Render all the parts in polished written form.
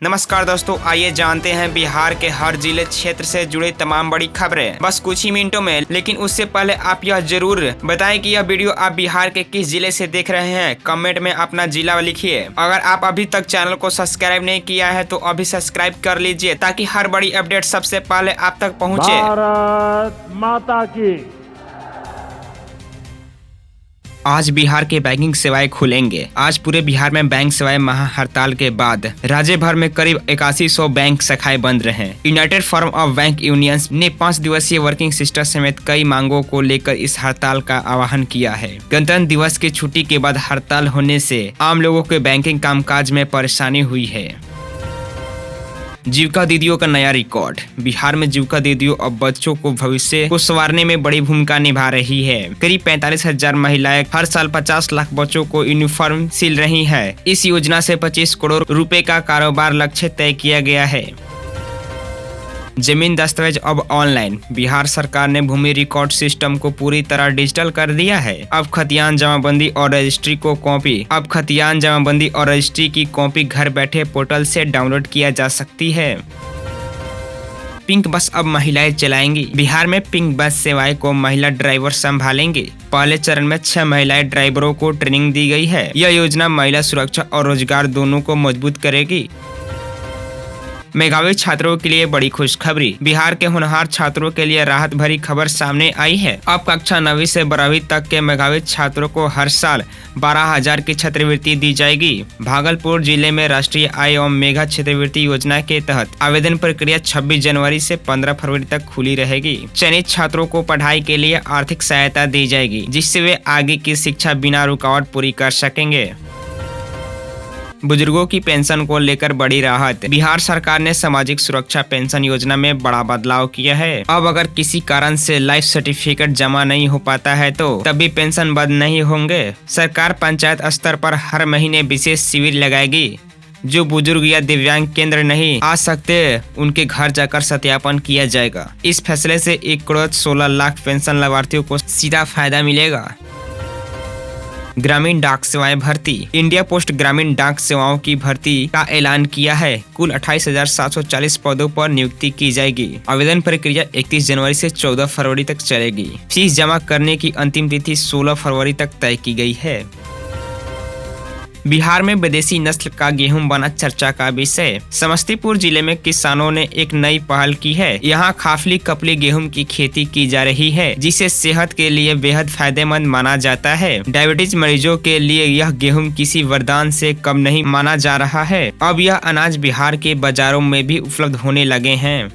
नमस्कार दोस्तों, आइए जानते हैं बिहार के हर जिले क्षेत्र से जुड़े तमाम बड़ी खबरें बस कुछ ही मिनटों में। लेकिन उससे पहले आप यह जरूर बताएं कि यह वीडियो आप बिहार के किस जिले से देख रहे हैं। कमेंट में अपना जिला लिखिए। अगर आप अभी तक चैनल को सब्सक्राइब नहीं किया है तो अभी सब्सक्राइब कर लीजिए ताकि हर बड़ी अपडेट सबसे पहले आप तक पहुँचे। भारत माता की। आज बिहार के बैंकिंग सेवाएं खुलेंगे। आज पूरे बिहार में बैंक सेवाएं महा हड़ताल के बाद राज्य भर में करीब 8100 बैंक शाखाएं बंद रहे। United forum of bank unions ने 5 दिवसीय वर्किंग सिस्टम समेत कई मांगों को लेकर इस हड़ताल का आह्वान किया है। गणतंत्र दिवस की छुट्टी के बाद हड़ताल होने से आम लोगों के बैंकिंग कामकाज में परेशानी हुई है। जीविका दीदियों का नया रिकॉर्ड। बिहार में जीविका दीदियों अब बच्चों को भविष्य को संवारने में बड़ी भूमिका निभा रही है। करीब 45,000 महिलाएं हर साल 50 लाख बच्चों को यूनिफॉर्म सिल रही है। इस योजना से 25 करोड़ रुपए का कारोबार लक्ष्य तय किया गया है। जमीन दस्तावेज अब ऑनलाइन। बिहार सरकार ने भूमि रिकॉर्ड सिस्टम को पूरी तरह डिजिटल कर दिया है। अब खतियान जमाबंदी और रजिस्ट्री की कॉपी घर बैठे पोर्टल से डाउनलोड किया जा सकती है। पिंक बस अब महिलाएं चलाएंगी। बिहार में पिंक बस सेवाएं को महिला ड्राइवर संभालेंगे। पहले चरण में 6 महिलाएं ड्राइवरों को ट्रेनिंग दी गई है। यह योजना महिला सुरक्षा और रोजगार दोनों को मजबूत करेगी। मेधावी छात्रों के लिए बड़ी खुशखबरी। बिहार के होनहार छात्रों के लिए राहत भरी खबर सामने आई है। अब कक्षा 9वीं से 12वीं तक के मेधावी छात्रों को हर साल 12,000 की छात्रवृत्ति दी जाएगी। भागलपुर जिले में राष्ट्रीय आय एवं मेधा छात्रवृत्ति योजना के तहत आवेदन प्रक्रिया 26 जनवरी से 15 फरवरी तक खुली रहेगी। चयनित छात्रों को पढ़ाई के लिए आर्थिक सहायता दी जाएगी, जिससे वे आगे की शिक्षा बिना रुकावट पूरी कर सकेंगे। बुजुर्गों की पेंशन को लेकर बड़ी राहत। बिहार सरकार ने सामाजिक सुरक्षा पेंशन योजना में बड़ा बदलाव किया है। अब अगर किसी कारण से लाइफ सर्टिफिकेट जमा नहीं हो पाता है तो तब भी पेंशन बंद नहीं होंगे। सरकार पंचायत स्तर पर हर महीने विशेष शिविर लगाएगी। जो बुजुर्ग या दिव्यांग केंद्र नहीं आ सकते उनके घर जाकर सत्यापन किया जाएगा। इस फैसले से 1 करोड़ 16 लाख पेंशन लाभार्थियों को सीधा फायदा मिलेगा। ग्रामीण डाक सेवाएं भर्ती। इंडिया पोस्ट ग्रामीण डाक सेवाओं की भर्ती का ऐलान किया है। कुल 28,740 पदों पर नियुक्ति की जाएगी। आवेदन प्रक्रिया 31 जनवरी से 14 फरवरी तक चलेगी। फीस जमा करने की अंतिम तिथि 16 फरवरी तक तय की गई है। बिहार में विदेशी नस्ल का गेहूं बना चर्चा का विषय। समस्तीपुर जिले में किसानों ने एक नई पहल की है। यहाँ खाफली कपली गेहूं की खेती की जा रही है, जिसे सेहत के लिए बेहद फायदेमंद माना जाता है। डायबिटीज मरीजों के लिए यह गेहूं किसी वरदान से कम नहीं माना जा रहा है। अब यह अनाज बिहार के बाजारों में भी उपलब्ध होने लगे हैं।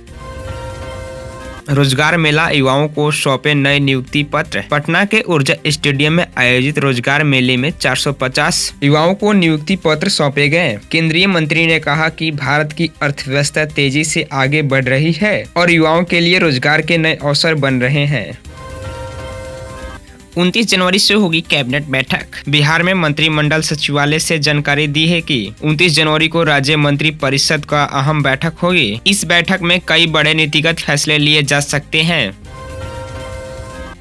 रोजगार मेला युवाओं को सौंपे नए नियुक्ति पत्र। पटना के ऊर्जा स्टेडियम में आयोजित रोजगार मेले में 450 युवाओं को नियुक्ति पत्र सौंपे गए। केंद्रीय मंत्री ने कहा कि भारत की अर्थव्यवस्था तेजी से आगे बढ़ रही है और युवाओं के लिए रोजगार के नए अवसर बन रहे हैं। 29 जनवरी से होगी कैबिनेट बैठक। बिहार में मंत्रिमंडल सचिवालय से जानकारी दी है कि 29 जनवरी को राज्य मंत्री परिषद का अहम बैठक होगी। इस बैठक में कई बड़े नीतिगत फैसले लिए जा सकते हैं।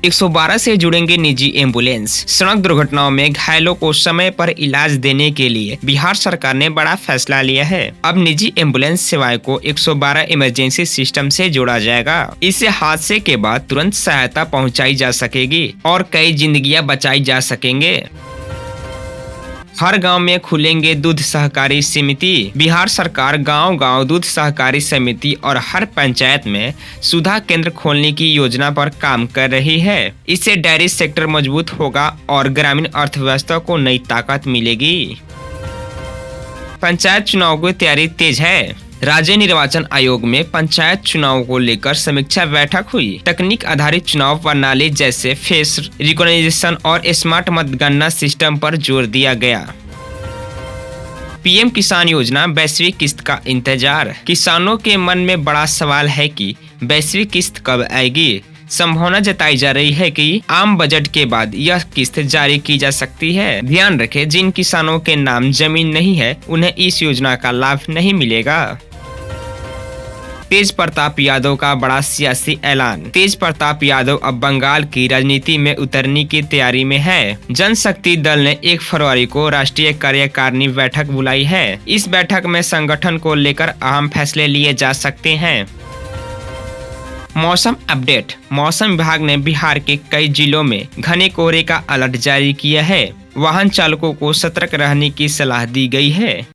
112 से जुड़ेंगे निजी एम्बुलेंस। सड़क दुर्घटनाओं में घायलों को समय पर इलाज देने के लिए बिहार सरकार ने बड़ा फैसला लिया है। अब निजी एम्बुलेंस सेवाएं को 112 इमरजेंसी सिस्टम से जोड़ा जाएगा। इससे हादसे के बाद तुरंत सहायता पहुंचाई जा सकेगी और कई जिंदगियां बचाई जा सकेंगे। हर गांव में खुलेंगे दूध सहकारी समिति। बिहार सरकार गांव-गांव दूध सहकारी समिति और हर पंचायत में सुधा केंद्र खोलने की योजना पर काम कर रही है। इससे डेयरी सेक्टर मजबूत होगा और ग्रामीण अर्थव्यवस्था को नई ताकत मिलेगी। पंचायत चुनाव की तैयारी तेज है। राज्य निर्वाचन आयोग में पंचायत चुनाव को लेकर समीक्षा बैठक हुई। तकनीक आधारित चुनाव प्रणाली जैसे फेस रिकॉग्निशन और स्मार्ट मतगणना सिस्टम पर जोर दिया गया। पीएम किसान योजना वैश्विक किस्त का इंतजार। किसानों के मन में बड़ा सवाल है कि वैश्विक किस्त कब आएगी। संभावना जताई जा रही है कि आम बजट के बाद यह किस्त जारी की जा सकती है। ध्यान रखें, जिन किसानों के नाम जमीन नहीं है उन्हें इस योजना का लाभ नहीं मिलेगा। तेज प्रताप यादव का बड़ा सियासी ऐलान। तेज प्रताप यादव अब बंगाल की राजनीति में उतरने की तैयारी में है। जनशक्ति दल ने 1 फरवरी को राष्ट्रीय कार्यकारिणी बैठक बुलाई है। इस बैठक में संगठन को लेकर अहम फैसले लिए जा सकते हैं। मौसम अपडेट। मौसम विभाग ने बिहार के कई जिलों में घने कोहरे का अलर्ट जारी किया है। वाहन चालकों को सतर्क रहने की सलाह दी गई है।